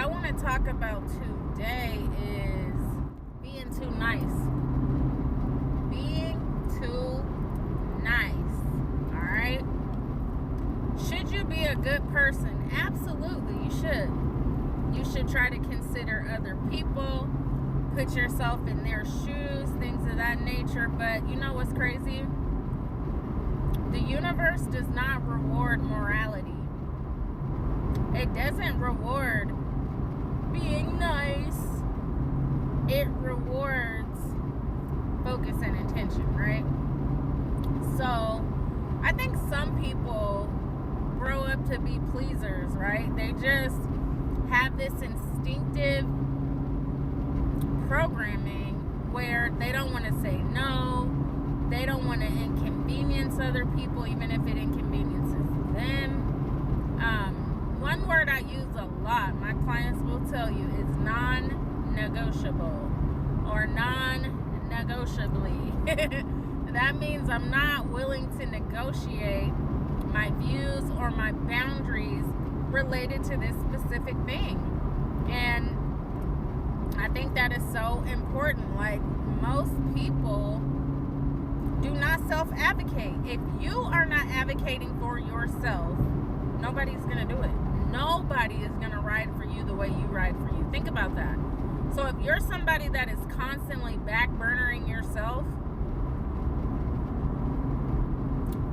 I want to talk about today is being too nice. Being too nice. Alright? Should you be a good person? Absolutely, you should. You should try to consider other people, put yourself in their shoes, things of that nature. But you know what's crazy? The universe does not reward morality. It doesn't reward being nice. It rewards focus and intention, right? So I think some people grow up to be pleasers, right? They just have this instinctive programming where they don't want to say no. They don't want to inconvenience other people, even if it inconveniences them. One word I use a lot, my clients will tell you, is non-negotiable or non-negotiably. That means I'm not willing to negotiate my views or my boundaries related to this specific thing. And I think that is so important. Like, most people do not self-advocate. If you are not advocating for yourself, nobody's going to do it. Nobody is going to ride for you the way you ride for you. Think about that. So if you're somebody that is constantly backburnering yourself,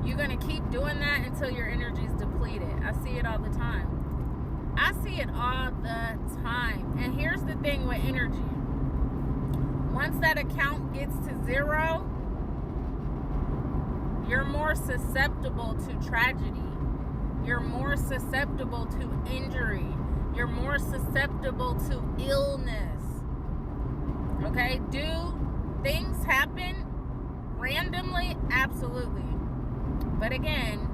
you're going to keep doing that until your energy is depleted. I see it all the time. I see it all the time. And here's the thing with energy. Once that account gets to zero, you're more susceptible to tragedy. You're more susceptible to injury. You're more susceptible to illness. Okay? Do things happen randomly? Absolutely. But again,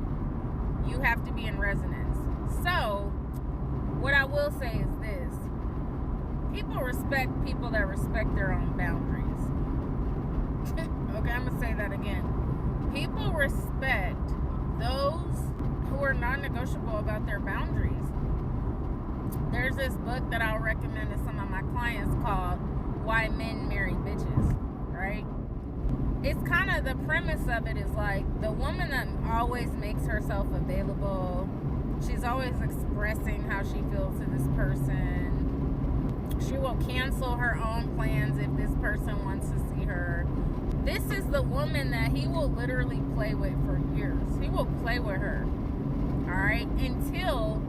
you have to be in resonance. So, what I will say is this. People respect people that respect their own boundaries. Okay, I'm going to say that again. People respect those who are non-negotiable about their boundaries. There's this book that I'll recommend to some of my clients called Why Men Marry Bitches, right? It's kind of, the premise of it is like the woman that always makes herself available. She's always expressing how she feels to this person. She will cancel her own plans if this person wants to see her. This is the woman that he will literally play with for years. He will play with her. Alright? Until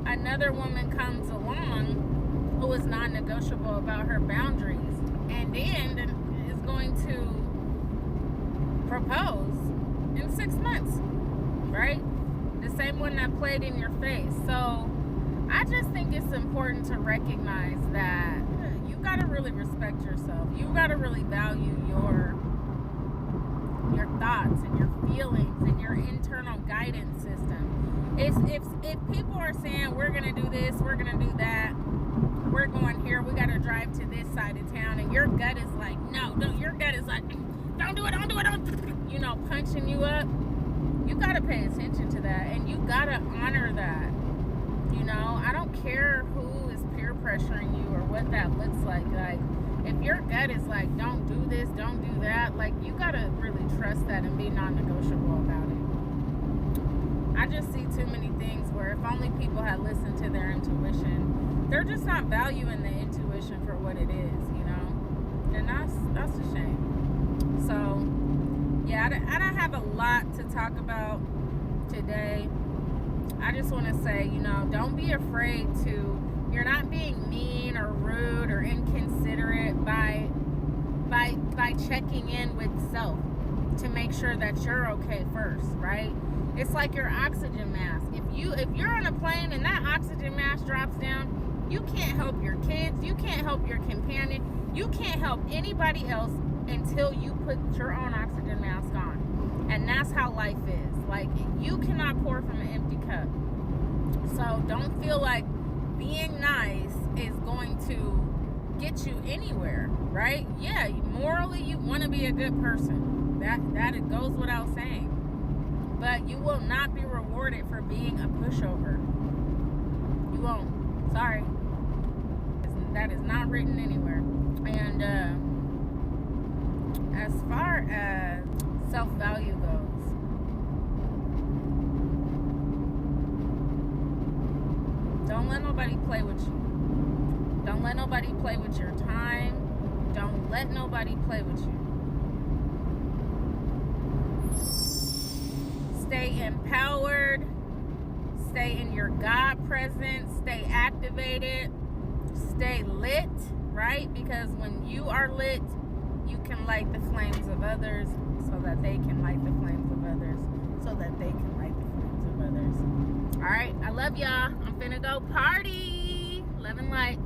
another woman comes along who is non-negotiable about her boundaries. And then is going to propose in 6 months. Right? The same one that played in your face. So I just think it's important to recognize that you got to really respect yourself. You got to really value your thoughts and your feelings and your internal guidance system. If people are saying we're going to do this, we're going to do that, we're going here, we got to drive to this side of town, and your gut is like, no, your gut is like, don't do it, punching you up, you got to pay attention to that, and you got to honor that. I don't care who is peer pressuring you or what that looks like. Like, if your gut is like, don't do this, don't do that, like, you got to really trust that and be non-negotiable about it. I just see too many things where if only people had listened to their intuition, they're just not valuing the intuition for what it is, and that's a shame. So, yeah, I don't have a lot to talk about today. I just want to say, don't be afraid to, you're not being mean or rude or inconsiderate by checking in with self to make sure that you're okay first, right? It's like your oxygen mask. If you're on a plane and that oxygen mask drops down, you can't help your kids, you can't help your companion, you can't help anybody else until you put your own oxygen mask on. And that's how life is. Like, you cannot pour from an empty cup. So don't feel like being nice is going to get you anywhere, right? Yeah, morally you want to be a good person. That it goes without saying. But you will not be rewarded for being a pushover. You won't. Sorry. That is not written anywhere. And as far as self-value goes, don't let nobody play with you. Don't let nobody play with your time. Don't let nobody play with you. Stay empowered. Stay in your God presence. Stay activated. Stay lit, right? Because when you are lit, you can light the flames of others so that they can light the flames of others so that they can light the flames of others. All right, I love y'all. I'm finna go party. Love and light.